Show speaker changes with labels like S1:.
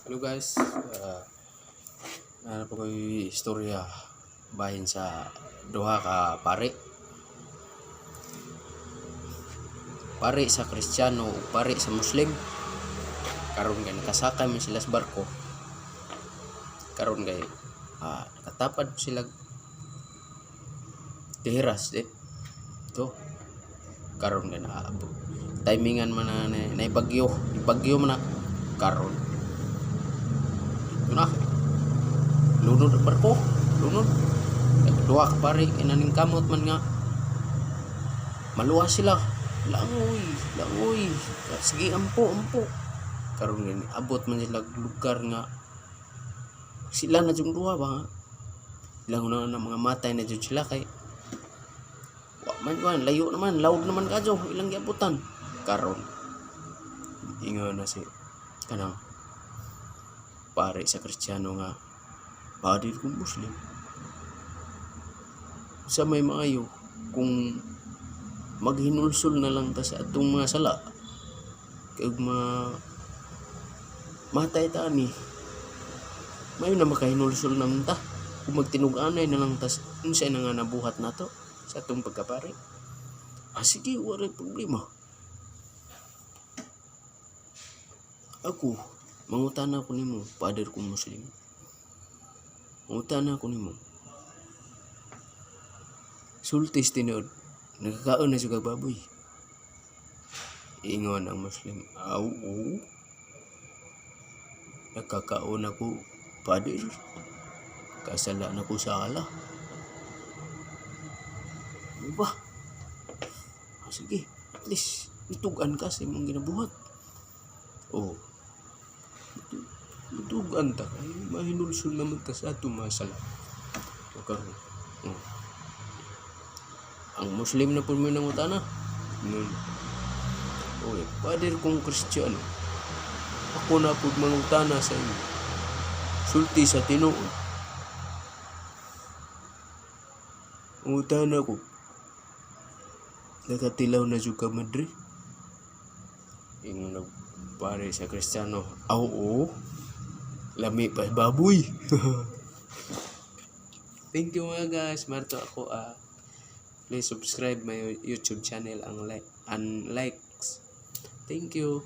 S1: Hello guys, ano po ko'y istorya bahin sa duha ka pari sa Kristiyano ug pari sa Muslim. Karon kay nakasakay man sila sa barko. Karon kay nakatapad sila tihiras to. Karon kay na timingan man na ibagyo man na karon. Na lunod ang barko, lunod. Duha ka pari kinaning kamot man nga maluwas sila. Langoy. Sige, ampo. Karon gani abot man sila lugar nga sila na jung duha ba. Ilang na mga matay na jud sila kay layo naman, loud naman kadyo ilang giabutan. Karon ingon na si kanang pare sa Kristiyano nga padir kong Muslim sa may maayo kung maghinulsol na lang ta sa atong mga sala kay matay ta ni may na makahinulsol naman ta kung magtinug-anay na lang ta unsay na nga nabuhat nato sa atong pagkapare. Sige, wala problema. Ako mangutana ko nimo, pader kong Muslim. Mangutana ko nimo. Sultis tinod, nagkakaon na siya baboy. Ingon ang Muslim, oo. Nagkakaon ako, pader. Kasala na ko sa Allah. Ano ba? Sige, at least itugan ka sa imong ginabuhat. Tugan ta kay mahinulsol naman ta sa ato mga sala. Karon. Ang Muslim na pud mo nangutana. Pader kong Kristiyano. Ako na pud mangutana sa inyo. Sulti sa Tinuod. Mangutana ko. Nakatilaw na jud ka Madrid. Ingon pare sa Kristiyano. Oo. Lami pa baboy. Thank you mga guys. Marto ako. Please subscribe my YouTube channel and likes. Thank you.